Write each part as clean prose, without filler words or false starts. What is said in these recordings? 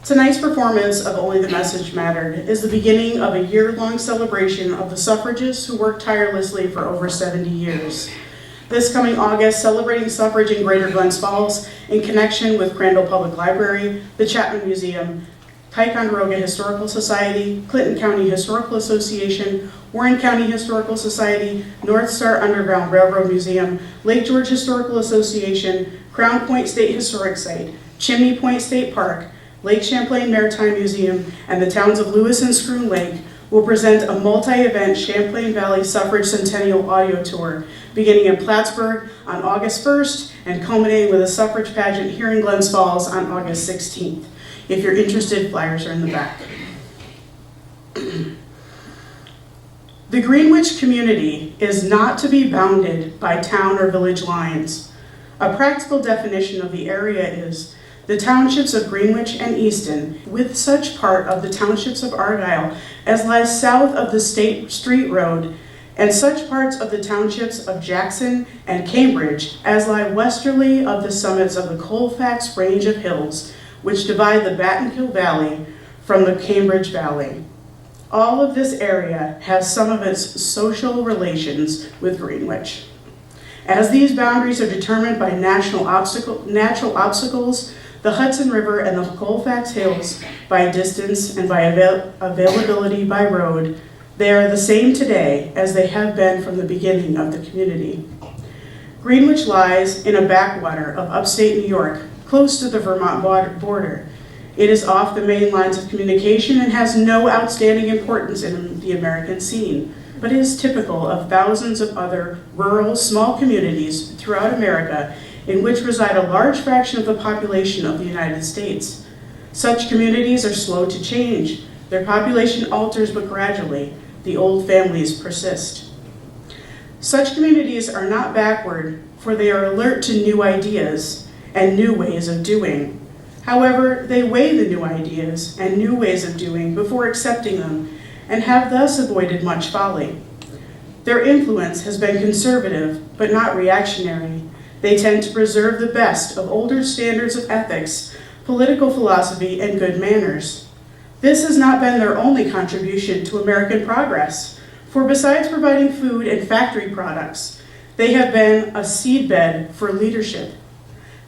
Tonight's performance of Only the Message Mattered is the beginning of a year-long celebration of the suffragists who worked tirelessly for over 70 years. This coming August, celebrating suffrage in Greater Glens Falls in connection with Crandall Public Library, the Chapman Museum, Ticonderoga Historical Society, Clinton County Historical Association, Warren County Historical Society, North Star Underground Railroad Museum, Lake George Historical Association, Crown Point State Historic Site, Chimney Point State Park, Lake Champlain Maritime Museum, and the towns of Lewis and Scroon Lake will present a multi-event Champlain Valley Suffrage Centennial audio tour beginning in Plattsburgh on August 1st and culminating with a suffrage pageant here in Glens Falls on August 16th. If you're interested, flyers are in the back. The Greenwich community is not to be bounded by town or village lines. A practical definition of the area is the townships of Greenwich and Easton, with such part of the townships of Argyle as lies south of the State Street Road, and such parts of the townships of Jackson and Cambridge as lie westerly of the summits of the Colfax range of hills, which divide the Battenkill Valley from the Cambridge Valley. All of this area has some of its social relations with Greenwich. As these boundaries are determined by natural obstacles, the Hudson River and the Colfax Hills by distance and by availability by road, they are the same today as they have been from the beginning of the community. Greenwich lies in a backwater of upstate New York, close to the Vermont border. It is off the main lines of communication and has no outstanding importance in the American scene, but is typical of thousands of other rural, small communities throughout America in which reside a large fraction of the population of the United States. Such communities are slow to change. Their population alters, but gradually, the old families persist. Such communities are not backward, for they are alert to new ideas and new ways of doing. However, they weigh the new ideas and new ways of doing before accepting them, and have thus avoided much folly. Their influence has been conservative, but not reactionary. They tend to preserve the best of older standards of ethics, political philosophy, and good manners. This has not been their only contribution to American progress, for besides providing food and factory products, they have been a seedbed for leadership.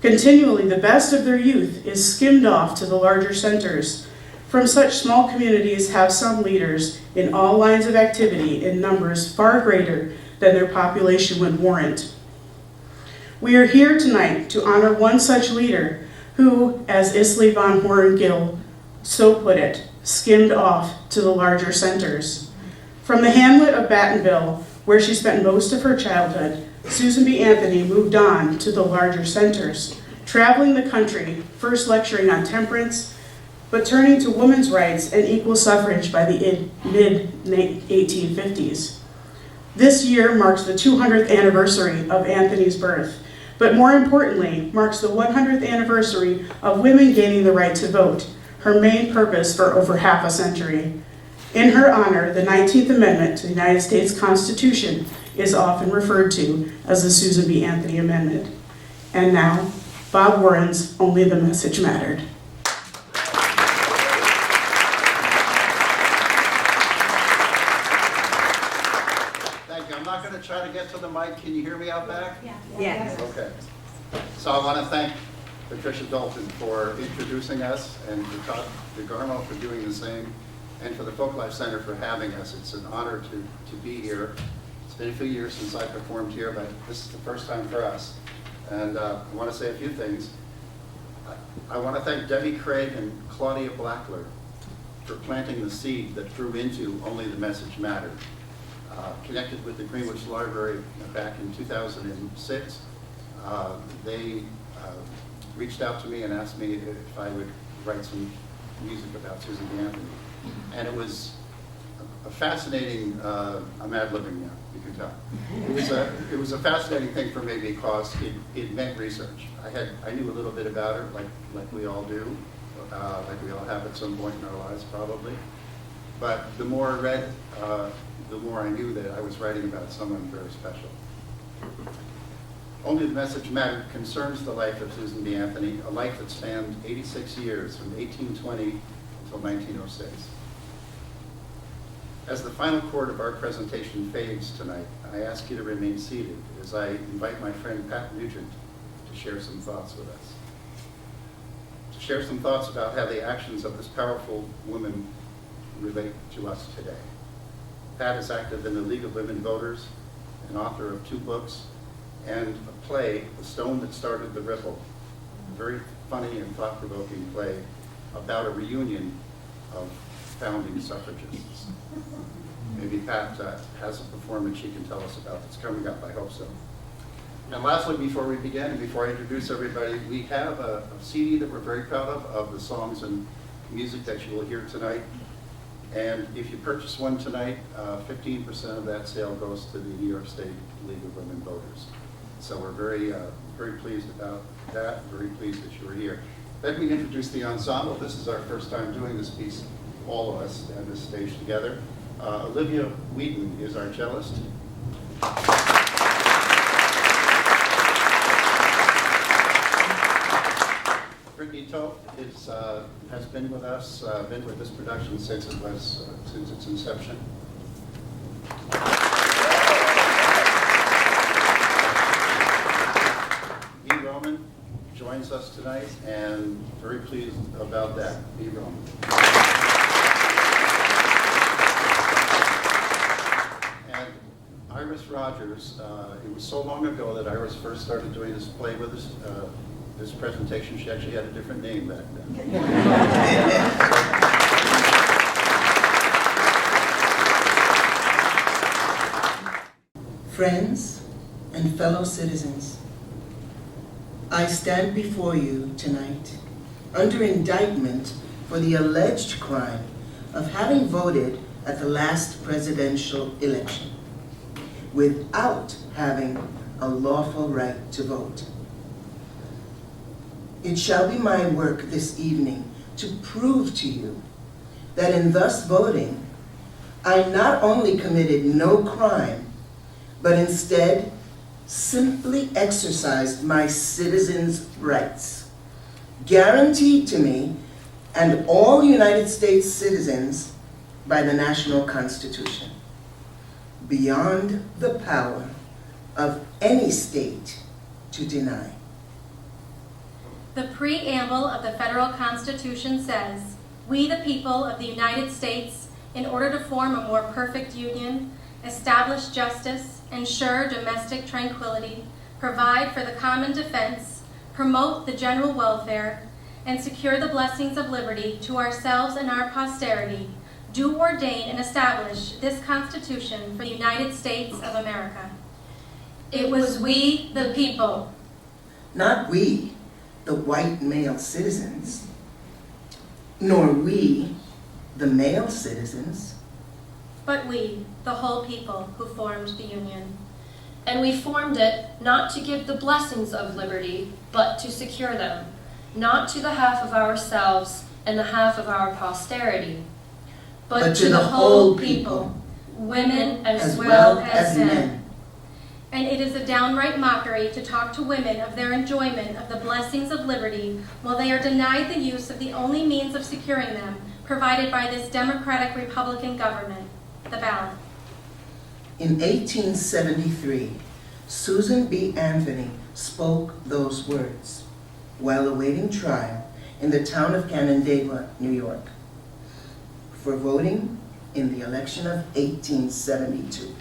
Continually, the best of their youth is skimmed off to the larger centers. From such small communities have some leaders in all lines of activity in numbers far greater than their population would warrant. We are here tonight to honor one such leader who, as Isley von Horn-Gill so put it, skimmed off to the larger centers. From the hamlet of Battenville, where she spent most of her childhood, Susan B. Anthony moved on to the larger centers, traveling the country, first lecturing on temperance, but turning to women's rights and equal suffrage by the mid-1850s. This year marks the 200th anniversary of Anthony's birth, but more importantly, marks the 100th anniversary of women gaining the right to vote, her main purpose for over half a century. In her honor, the 19th Amendment to the United States Constitution is often referred to as the Susan B. Anthony Amendment. And now, Bob Warren's Only the Message Mattered. Thank you. I'm not going to try to get to the mic. Can you hear me out back? Yeah. Yes. Okay. So I want to thank Patricia Dalton for introducing us, and to Todd DeGarmo for doing the same, and for the Folklife Center for having us. It's an honor to be here. It's been a few years since I performed here, but this is the first time for us. And I want to say a few things. I want to thank Debbie Craig and Claudia Blackler for planting the seed that grew into Only the Message Mattered. Connected with the Greenwich Library back in 2006, they reached out to me and asked me if I would write some music about Susan B. Anthony. And it was a fascinating, I'm ad-libbing now, you can tell. It was a fascinating thing for me because it meant research. I knew a little bit about her, like we all do, like we all have at some point in our lives probably. But the more I read, the more I knew that I was writing about someone very special. Only the Message Mattered concerns the life of Susan B. Anthony, a life that spanned 86 years, from 1820 until 1906. As the final chord of our presentation fades tonight, I ask you to remain seated as I invite my friend Pat Nugent to share some thoughts with us. To share some thoughts about how the actions of this powerful woman relate to us today. Pat is active in the League of Women Voters, an author of 2 books, and a play, The Stone That Started the Ripple, a very funny and thought-provoking play about a reunion of founding suffragists. Maybe Pat has a performance she can tell us about that's coming up, I hope so. And lastly, before we begin, and before I introduce everybody, we have a CD that we're very proud of the songs and music that you will hear tonight. And if you purchase one tonight, 15% of that sale goes to the New York State League of Women Voters. So we're very, very pleased about that, very pleased that you were here. Let me introduce the ensemble. This is our first time doing this piece, all of us on this stage together. Olivia Weeden is our cellist. Brittany Toth has been with us, been with this production since its inception. Bea Roman joins us tonight, and very pleased about that. Bea Roman. And Iris Rogers, it was so long ago that Iris first started doing this play with us, this presentation. She actually had a different name back then. Friends and fellow citizens, I stand before you tonight under indictment for the alleged crime of having voted at the last presidential election without having a lawful right to vote. It shall be my work this evening to prove to you that in thus voting, I not only committed no crime, but instead simply exercised my citizens' rights, guaranteed to me and all United States citizens by the National Constitution, beyond the power of any state to deny. The preamble of the federal Constitution says, "We, the people of the United States, in order to form a more perfect union, establish justice, ensure domestic tranquility, provide for the common defense, promote the general welfare, and secure the blessings of liberty to ourselves and our posterity, do ordain and establish this Constitution for the United States of America." It was we, the people. Not we, the white male citizens, nor we, the male citizens, But we, the whole people who formed the Union. And we formed it not to give the blessings of liberty, but to secure them, not to the half of ourselves and the half of our posterity, but to the whole people, women as well as men. And it is a downright mockery to talk to women of their enjoyment of the blessings of liberty while they are denied the use of the only means of securing them provided by this democratic Republican government, the ballot. In 1873, Susan B. Anthony spoke those words while awaiting trial in the town of Canandaigua, New York, for voting in the election of 1872.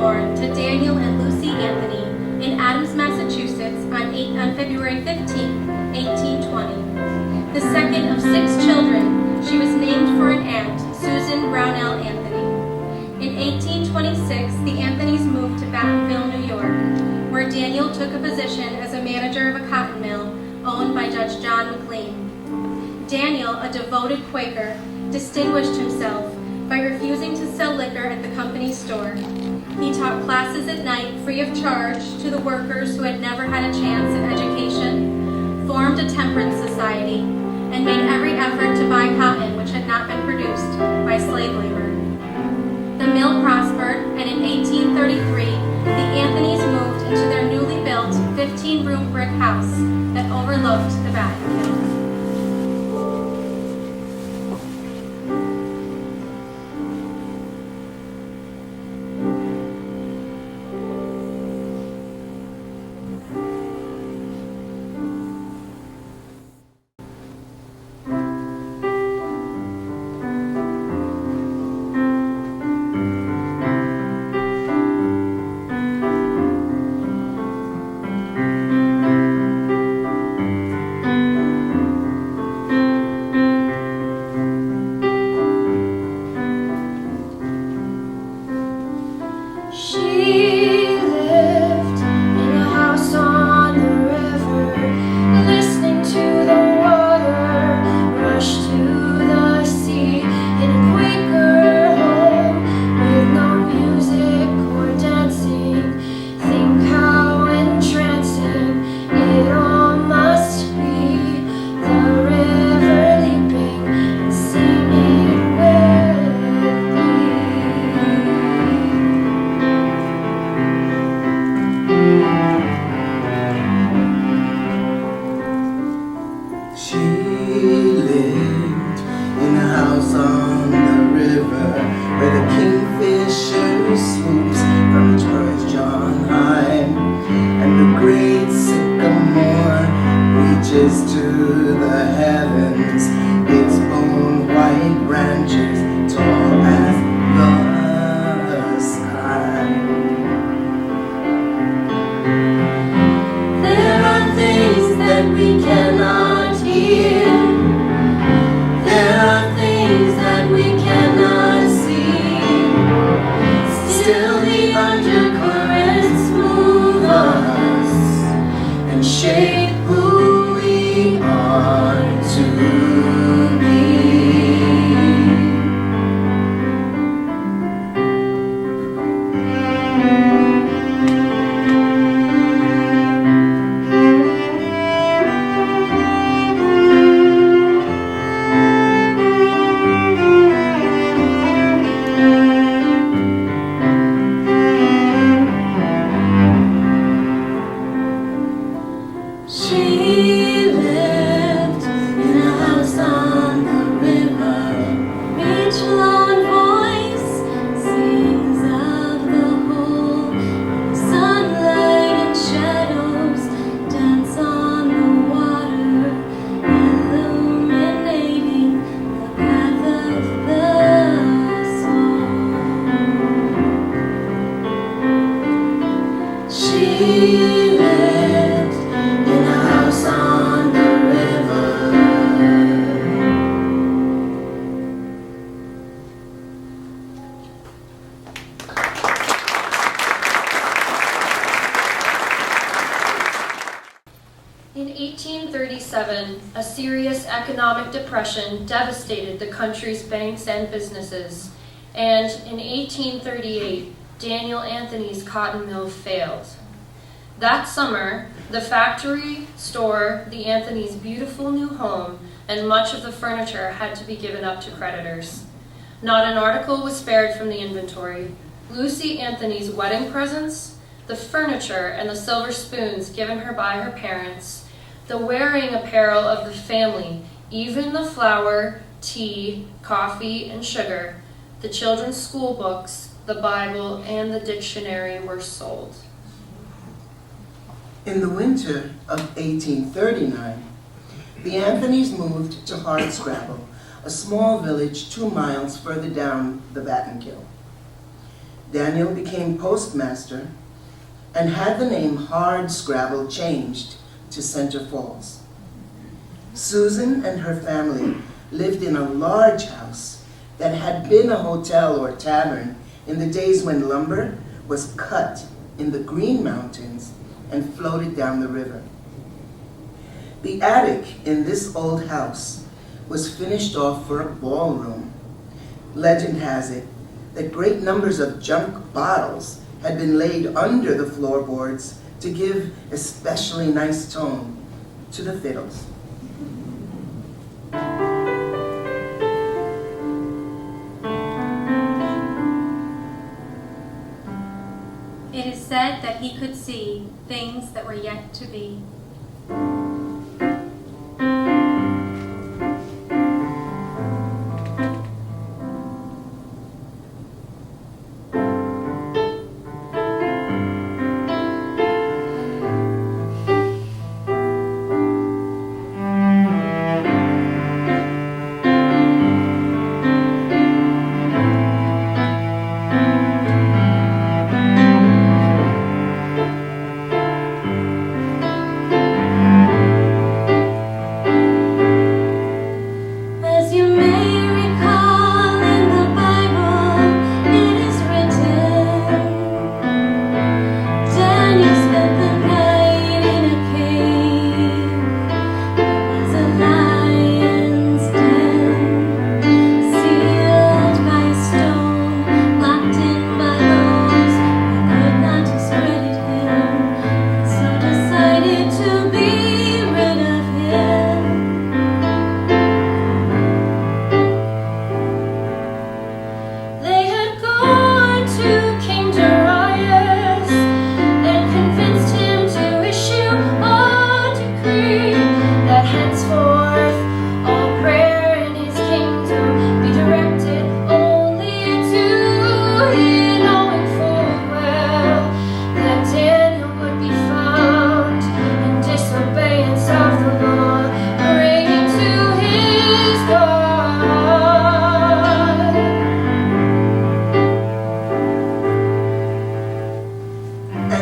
Born to Daniel and Lucy Anthony in Adams, Massachusetts on February 15, 1820. The second of 6 children, she was named for an aunt, Susan Brownell Anthony. In 1826, the Anthonys moved to Battenville, New York, where Daniel took a position as a manager of a cotton mill owned by Judge John McLean. Daniel, a devoted Quaker, distinguished himself by refusing to sell liquor at the company store. He taught classes at night free of charge to the workers who had never had a chance at education, formed a temperance society, and made every effort to buy cotton which had not been produced by slave labor. The mill prospered, and in 1833, the Anthonys moved into their newly built 15-room brick house that overlooked the Battenville. In 1837, a serious economic depression devastated the country's banks and businesses, and in 1838, Daniel Anthony's cotton mill failed. That summer, the factory, store, the Anthony's beautiful new home, and much of the furniture had to be given up to creditors. Not an article was spared from the inventory. Lucy Anthony's wedding presents, the furniture and the silver spoons given her by her parents, the wearing apparel of the family, even the flour, tea, coffee, and sugar, the children's school books, the Bible, and the dictionary were sold. In the winter of 1839, the Anthonys moved to Horn-Scarpulla, a small village 2 miles further down the Battenkill. Daniel became postmaster and had the name Horn-Scarpulla changed to Center Falls. Susan and her family lived in a large house that had been a hotel or tavern in the days when lumber was cut in the Green Mountains and floated down the river. The attic in this old house was finished off for a ballroom. Legend has it that great numbers of junk bottles had been laid under the floorboards to give especially nice tone to the fiddles. It is said that he could see things that were yet to be.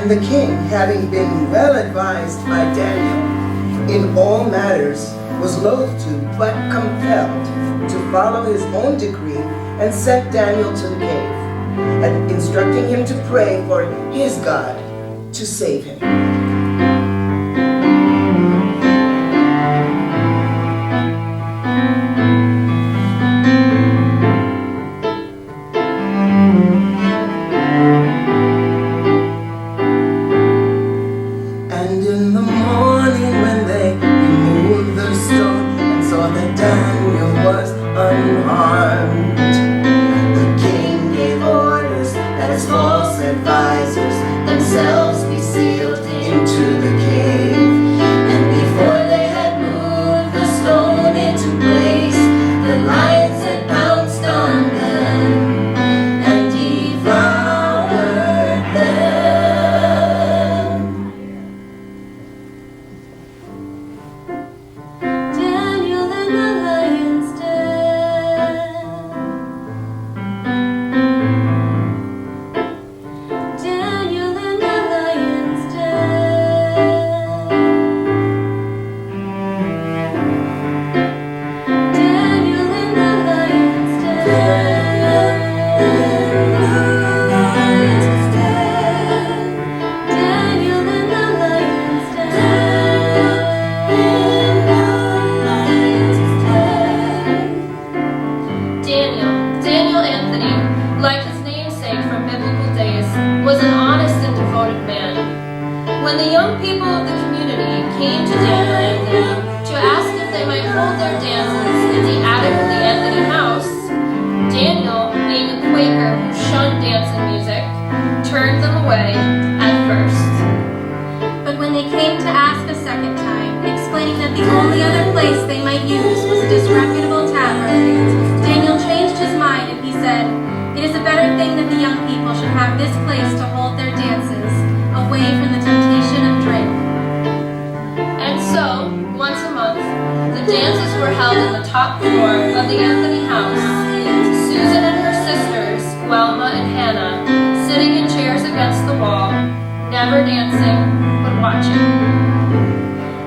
The king, having been well advised by Daniel in all matters, was loath to, but compelled to follow his own decree and sent Daniel to the cave, and instructing him to pray for his God to save him.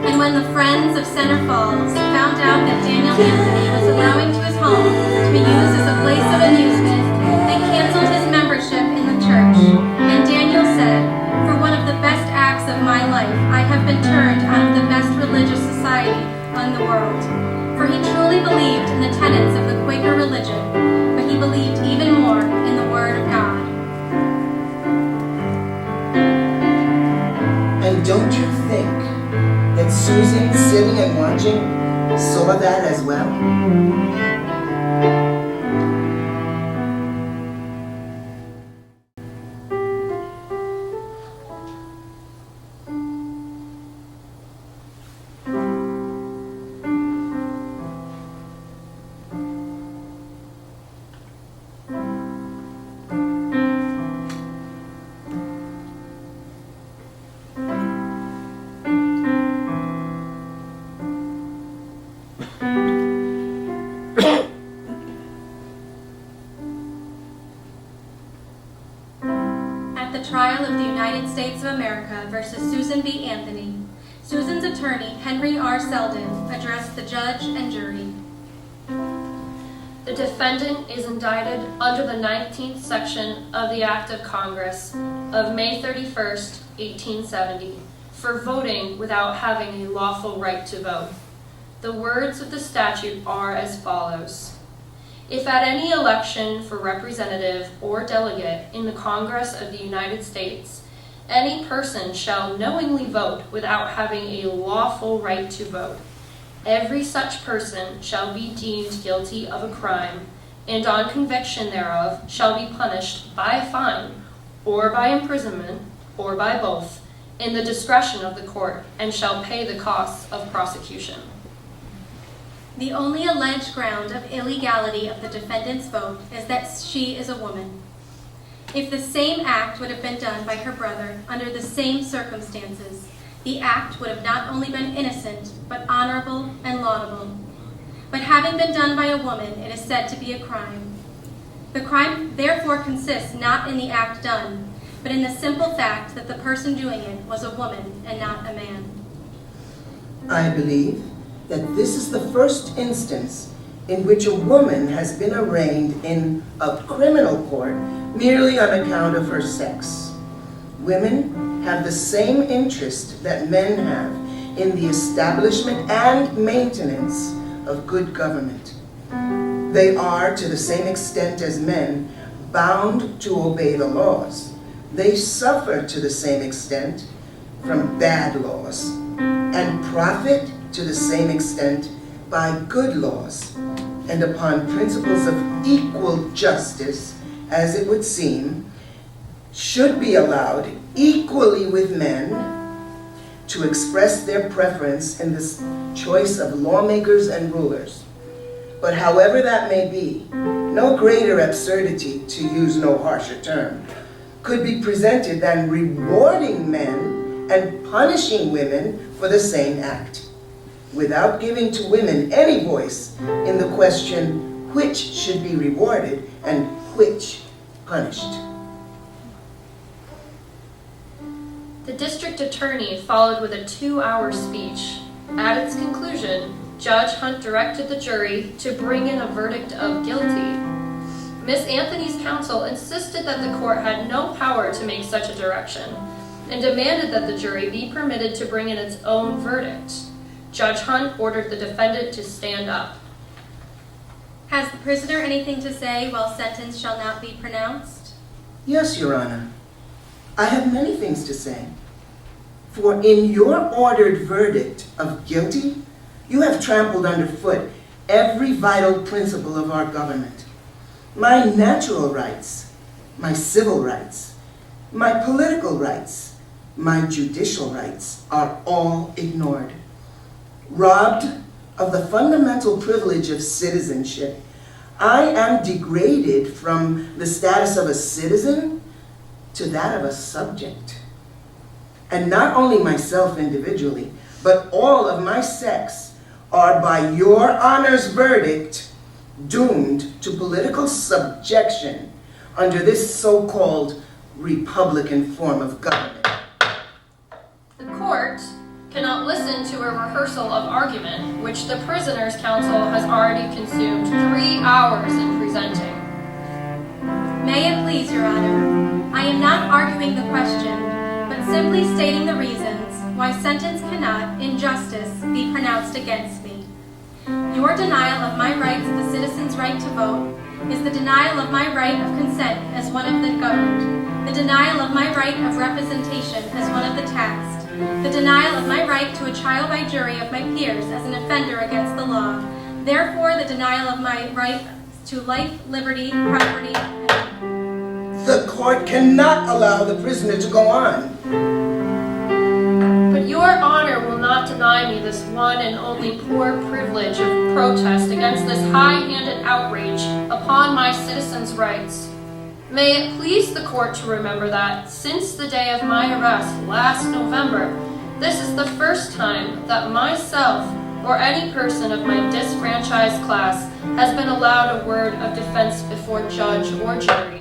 And when the friends of Center Falls out that Daniel Anthony was allowing to his home to be used as a place of amusement, they canceled his membership in the church. And Daniel said, "For one of the best acts of my life, I have been turned out of the best religious society in the world." For he truly believed in the tenets of the Quaker religion, but he believed even more in the Word of God. And don't you think that Susan sitting and watching saw that as well? At the trial of the United States of America versus Susan B. Anthony, Susan's attorney, Henry R. Selden, addressed the judge and jury. The defendant is indicted under the 19th section of the Act of Congress of May 31st, 1870, for voting without having a lawful right to vote. The words of the statute are as follows. If at any election for representative or delegate in the Congress of the United States, any person shall knowingly vote without having a lawful right to vote, every such person shall be deemed guilty of a crime, and on conviction thereof shall be punished by a fine, or by imprisonment, or by both, in the discretion of the court, and shall pay the costs of prosecution. The only alleged ground of illegality of the defendant's vote is that she is a woman. If the same act would have been done by her brother under the same circumstances, the act would have not only been innocent, but honorable and laudable. But having been done by a woman, it is said to be a crime. The crime therefore consists not in the act done, but in the simple fact that the person doing it was a woman and not a man. I believe that this is the first instance in which a woman has been arraigned in a criminal court merely on account of her sex. Women have the same interest that men have in the establishment and maintenance of good government. They are, to the same extent as men, bound to obey the laws. They suffer to the same extent from bad laws and profit to the same extent by good laws, and upon principles of equal justice, as it would seem, should be allowed equally with men to express their preference in this choice of lawmakers and rulers. But however that may be, no greater absurdity, to use no harsher term, could be presented than rewarding men and punishing women for the same act, without giving to women any voice in the question which should be rewarded and which punished. The district attorney followed with a 2-hour speech. At its conclusion, Judge Hunt directed the jury to bring in a verdict of guilty. Miss Anthony's counsel insisted that the court had no power to make such a direction, and demanded that the jury be permitted to bring in its own verdict. Judge Hunt ordered the defendant to stand up. Has the prisoner anything to say while sentence shall not be pronounced? Yes, Your Honor. I have many things to say. For in your ordered verdict of guilty, you have trampled underfoot every vital principle of our government. My natural rights, my civil rights, my political rights, my judicial rights are all ignored. Robbed of the fundamental privilege of citizenship, I am degraded from the status of a citizen to that of a subject. And not only myself individually, but all of my sex are by your honor's verdict doomed to political subjection under this so-called Republican form of government. The court cannot not listen to a rehearsal of argument, which the Prisoners' Council has already consumed 3 hours in presenting. May it please your honor, I am not arguing the question, but simply stating the reasons why sentence cannot, in justice, be pronounced against me. Your denial of my rights, the citizen's right to vote, is the denial of my right of consent as one of the governed, the denial of my right of representation as one of the taxed, the denial of my right to a trial by jury of my peers as an offender against the law, therefore the denial of my right to life, liberty, property, and... The court cannot allow the prisoner to go on. But your honor will not deny me this one and only poor privilege of protest against this high-handed outrage upon my citizens' rights. May it please the court to remember that, since the day of my arrest last November, this is the first time that myself or any person of my disfranchised class has been allowed a word of defense before judge or jury.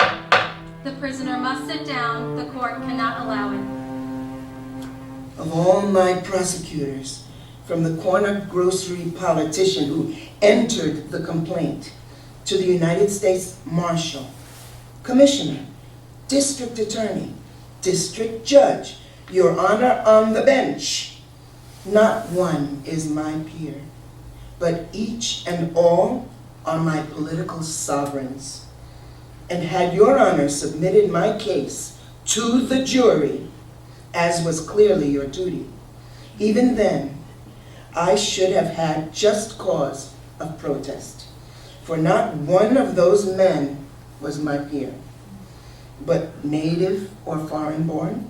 The prisoner must sit down. The court cannot allow it. Of all my prosecutors, from the corner grocery politician who entered the complaint, to the United States Marshal, Commissioner, District Attorney, District Judge, Your Honor on the bench, not one is my peer, but each and all are my political sovereigns. And had Your Honor submitted my case to the jury, as was clearly your duty, even then, I should have had just cause of protest, for not one of those men was my peer, but native or foreign-born,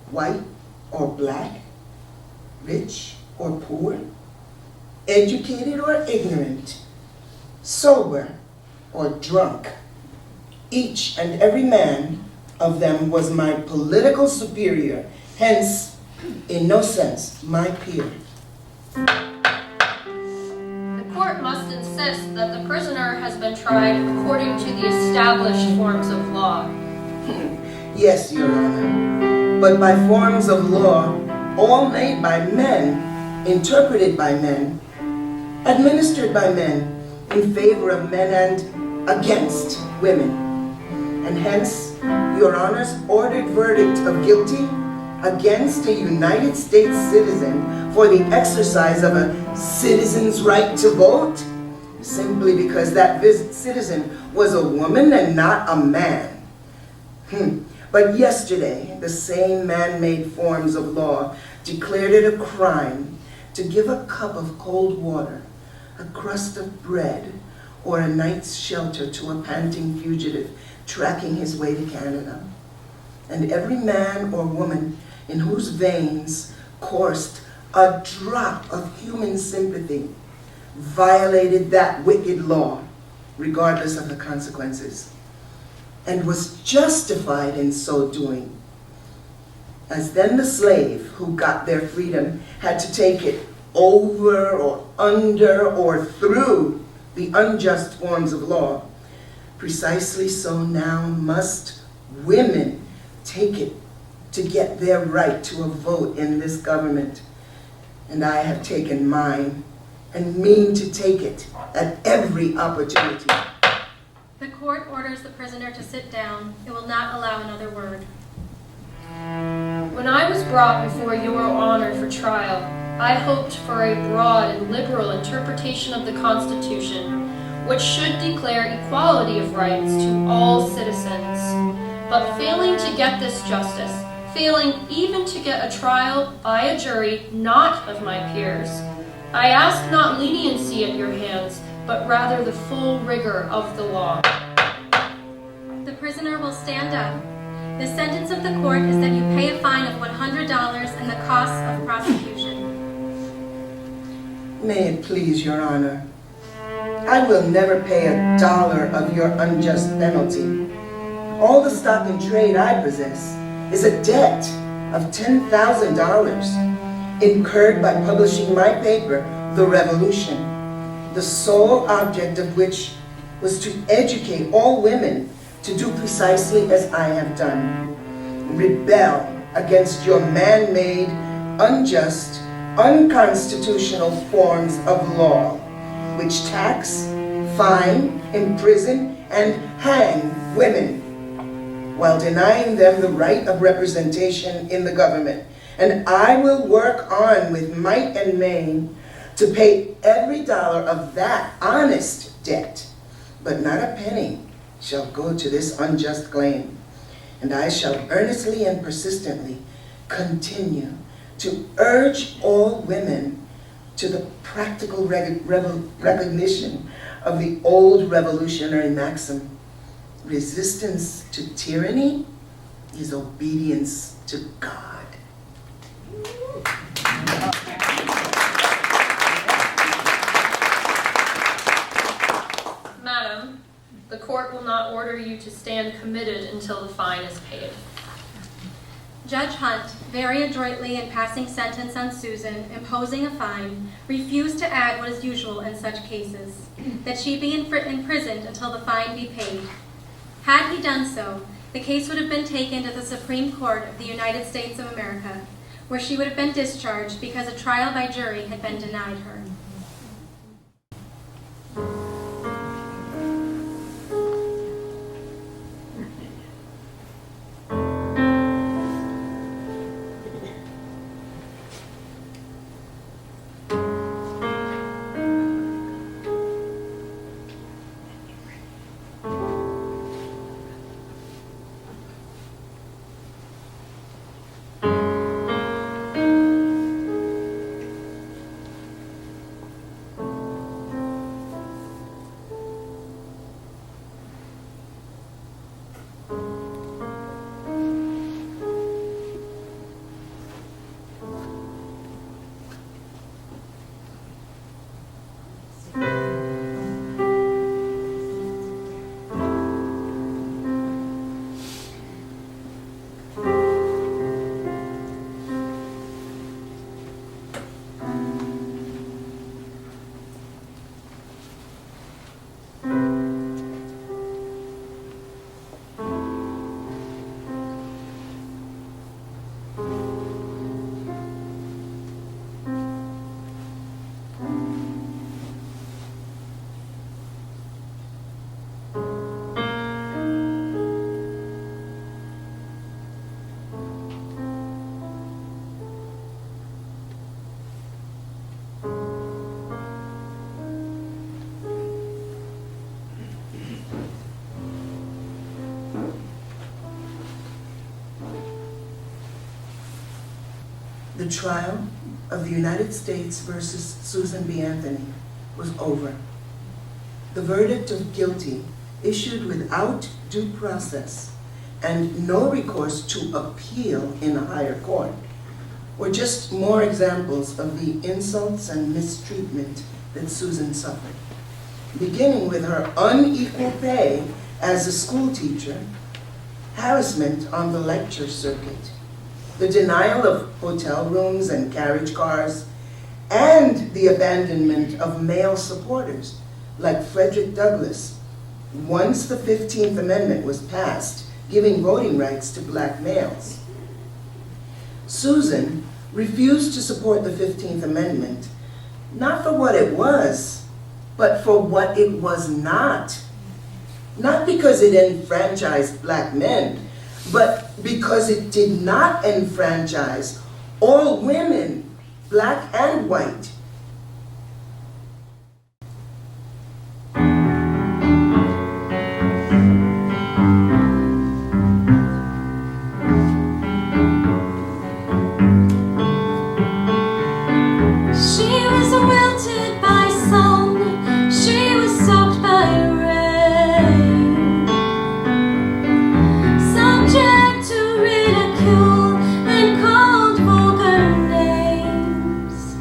white or black, rich or poor, educated or ignorant, sober or drunk. Each and every man of them was my political superior, hence, in no sense, my peer. The court must insist that the prisoner has been tried according to the established forms of law. Yes, Your Honor, but by forms of law, all made by men, interpreted by men, administered by men, in favor of men and against women. And hence, Your Honor's ordered verdict of guilty against a United States citizen for the exercise of a citizen's right to vote, simply because that citizen was a woman and not a man. But yesterday, the same man-made forms of law declared it a crime to give a cup of cold water, a crust of bread, or a night's shelter to a panting fugitive tracking his way to Canada. And every man or woman in whose veins coursed a drop of human sympathy violated that wicked law, regardless of the consequences, and was justified in so doing. As then the slave who got their freedom had to take it over or under or through the unjust forms of law, precisely so now must women take it to get their right to a vote in this government. And I have taken mine and mean to take it at every opportunity. The court orders the prisoner to sit down. It will not allow another word. When I was brought before Your Honor for trial, I hoped for a broad and liberal interpretation of the Constitution, which should declare equality of rights to all citizens. But failing to get this justice, failing even to get a trial by a jury not of my peers, I ask not leniency at your hands, but rather the full rigor of the law. The prisoner will stand up. The sentence of the court is that you pay a fine of $100 and the costs of prosecution. May it please Your Honor, I will never pay $1 of your unjust penalty. All the stock in trade I possess is a debt of $10,000 incurred by publishing my paper, The Revolution, the sole object of which was to educate all women to do precisely as I have done. Rebel against your man-made, unjust, unconstitutional forms of law, which tax, fine, imprison, and hang women, while denying them the right of representation in the government. And I will work on with might and main to pay every dollar of that honest debt, but not a penny shall go to this unjust claim. And I shall earnestly and persistently continue to urge all women to the practical recognition of the old revolutionary maxim: resistance to tyranny is obedience to God. Madam, the court will not order you to stand committed until the fine is paid. Judge Hunt, very adroitly in passing sentence on Susan, imposing a fine, refused to add what is usual in such cases, that she be imprisoned until the fine be paid. Had he done so, the case would have been taken to the Supreme Court of the United States of America, where she would have been discharged because a trial by jury had been denied her. The trial of the United States versus Susan B. Anthony was over. The verdict of guilty, issued without due process and no recourse to appeal in a higher court, were just more examples of the insults and mistreatment that Susan suffered, beginning with her unequal pay as a school teacher, harassment on the lecture circuit, the denial of hotel rooms and carriage cars, and the abandonment of male supporters like Frederick Douglass once the 15th Amendment was passed, giving voting rights to black males. Susan refused to support the 15th Amendment, not for what it was, but for what it was not. Not because it enfranchised black men, but because it did not enfranchise all women, black and white. Ridicule and called vulgar names.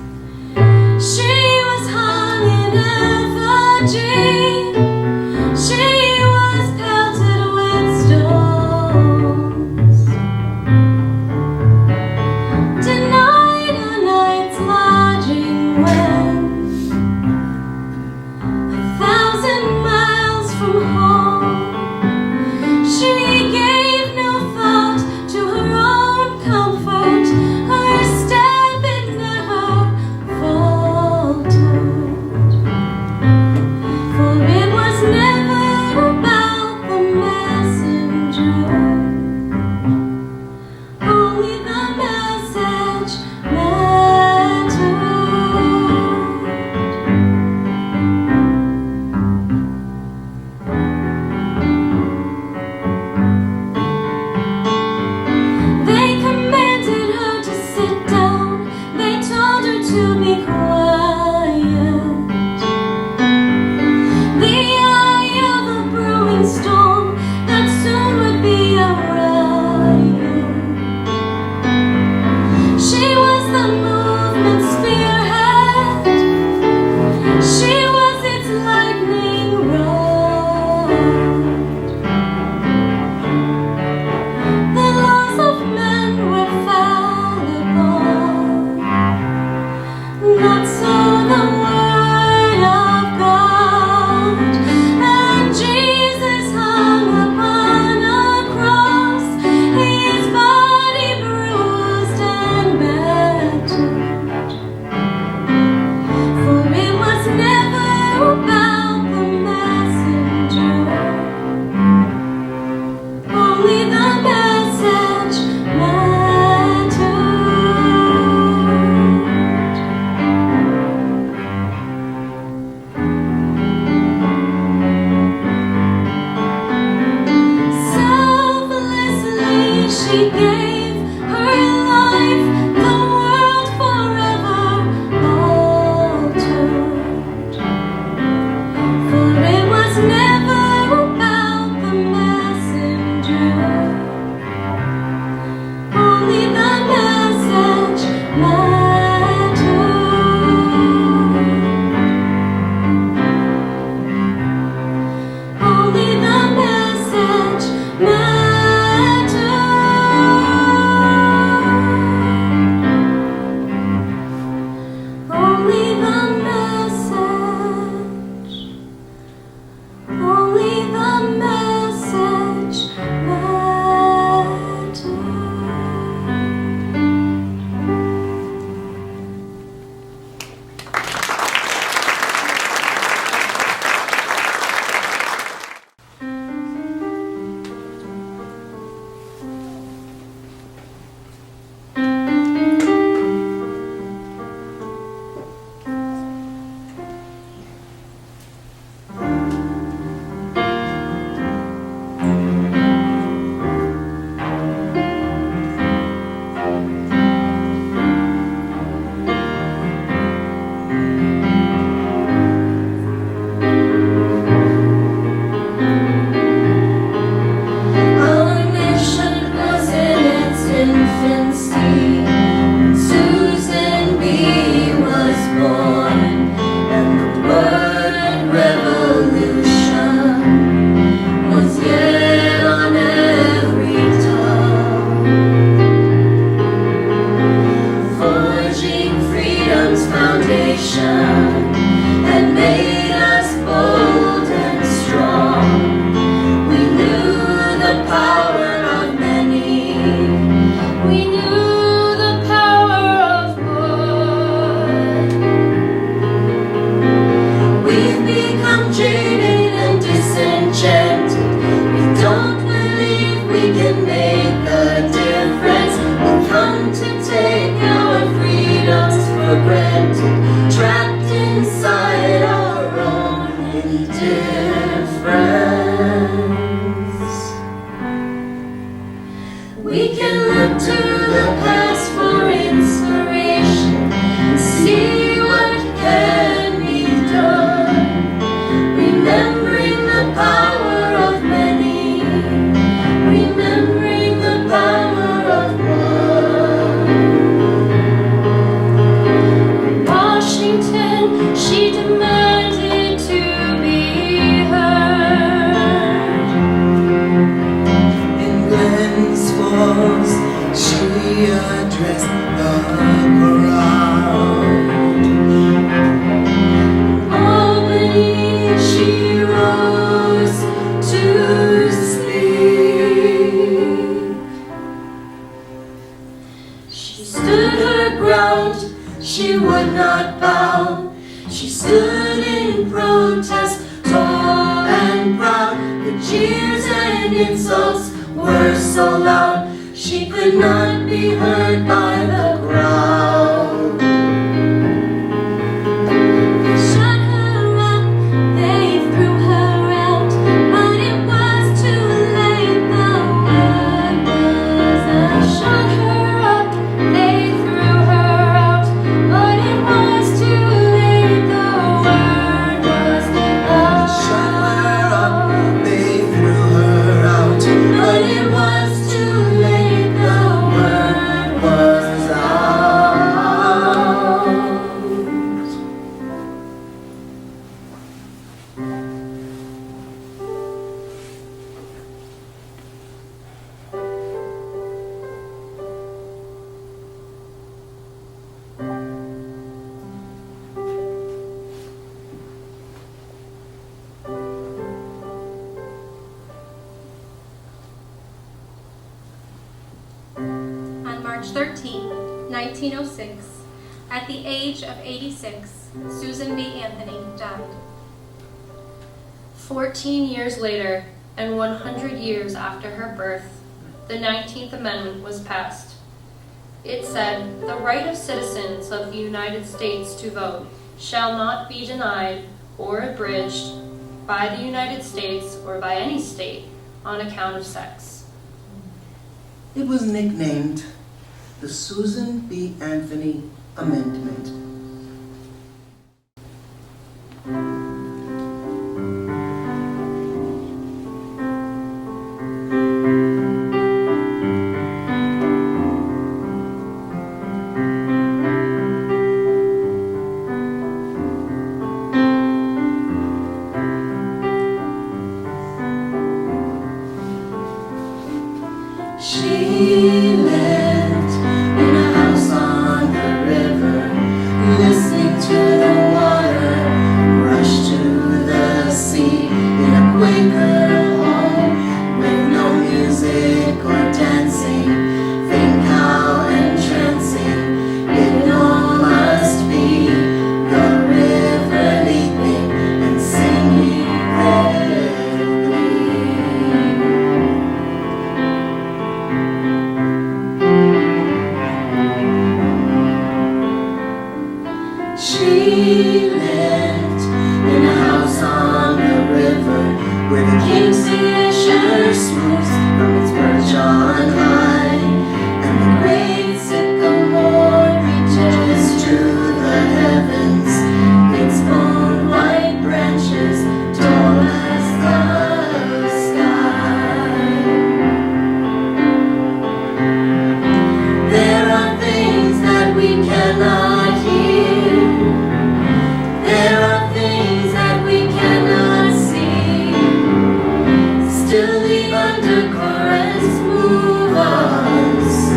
she gave her life, the world forever altered. For it was never about the messenger, only the message mattered. Only the message mattered. Only the message. Only the message mattered. Our nation was in its infancy when Susan B. was born, and the word revolution was yet on every tongue. Forging freedom's foundation had made us bold and strong. We knew the power of many. We knew the power of one. We've become jaded and disenchanted. We don't believe we can make a difference. We've come to take our freedoms for granted, trapped inside our own indifference. We can look to the past for inspiration and see what can be done. Remembering the power of many, remembering the power of one. In Washington, she demanded to be heard. In Glens Falls, she addressed the crowd. Albany, she rose to speak. She stood her ground, she would not bow. She stood in protest, tall and proud. The jeers and insults were so loud, she could not be heard by the crowd. Shut her up, they threw her out, but it was too late, the word was out. Shut her up, they threw her out, but it was too late, the word was out. Shut her up, they threw her out, But it was too late, the word was out. On March 13, 1906, at the age of 86, Susan B. Anthony died. 14 years later, and 100 years after her birth, the 19th Amendment was passed. It said, "The right of citizens of the United States to vote shall not be denied or abridged by the United States or by any state on account of sex." It was nicknamed the Susan B. Anthony Amendment. She lived in a house on the river, listening to the water rush to the sea, in a Quaker home with no music or dancing, faint how entrancing, it all must be the river leaping and singing their glee. She lived in a house on the river where the kingfisher swoops from its perch on high, and the great sycamore reaches to the heavens, its bone white branches tall as the sky. There are things that we cannot hear. There are things that we cannot see. Still the undercurrents move us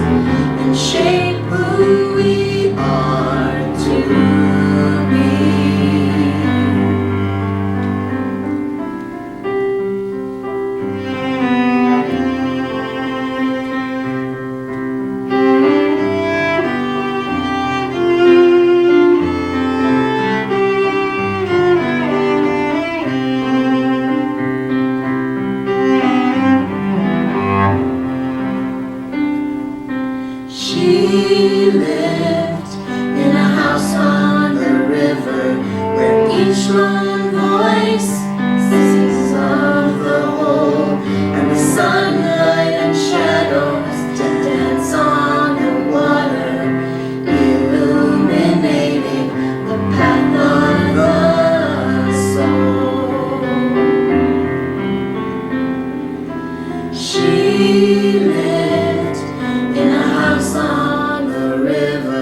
and shape who we are to be. She lived in a house on the river where each lone voice sings of the whole, and the sunlight and shadows dance on the water, illuminating the path of the soul. She lived in a house on the river.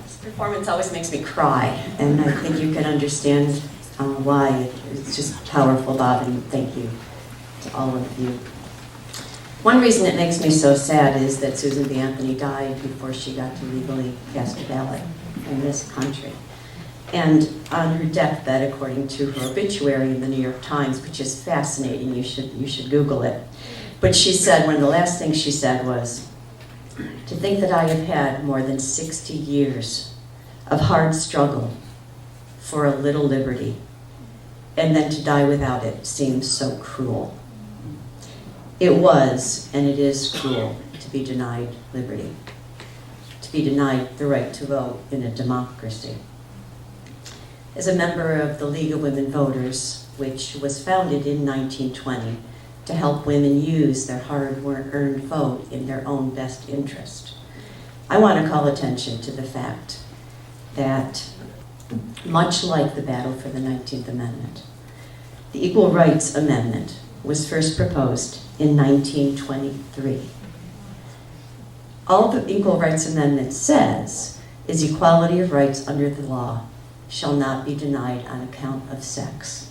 This performance always makes me cry, and I think you can understand why. It's just powerful, Bob, and thank you to all of you. One reason it makes me so sad is that Susan B. Anthony died before she got to legally cast a ballot in this country. And on her deathbed, according to her obituary in the New York Times, which is fascinating, you should Google it. But she said, one of the last things she said was, "To think that I have had more than 60 years of hard struggle for a little liberty, and then to die without it seems so cruel." It was, and it is cruel, to be denied liberty, to be denied the right to vote in a democracy. As a member of the League of Women Voters, which was founded in 1920 to help women use their hard-earned vote in their own best interest, I want to call attention to the fact that, much like the battle for the 19th Amendment, the Equal Rights Amendment was first proposed in 1923. All the Equal Rights Amendment says is equality of rights under the law shall not be denied on account of sex.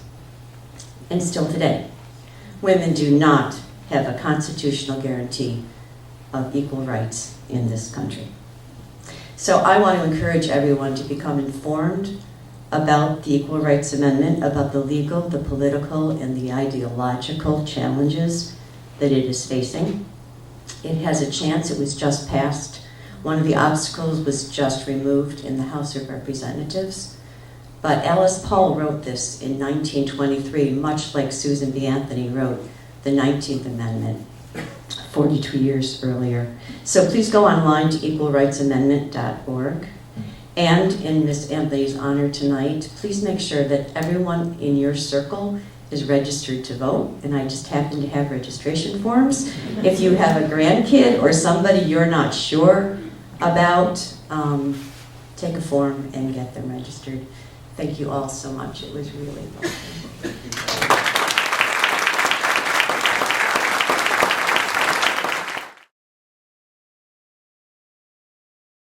And still today, women do not have a constitutional guarantee of equal rights in this country. So I want to encourage everyone to become informed about the Equal Rights Amendment, about the legal, the political, and the ideological challenges that it is facing. It has a chance. It was just passed. One of the obstacles was just removed in the House of Representatives. But Alice Paul wrote this in 1923, much like Susan B. Anthony wrote the 19th Amendment 42 years earlier. So please go online to equalrightsamendment.org. And in Ms. Anthony's honor tonight, please make sure that everyone in your circle is registered to vote, and I just happen to have registration forms. If you have a grandkid or somebody you're not sure about, take a form and get them registered. Thank you all so much. It was really fun.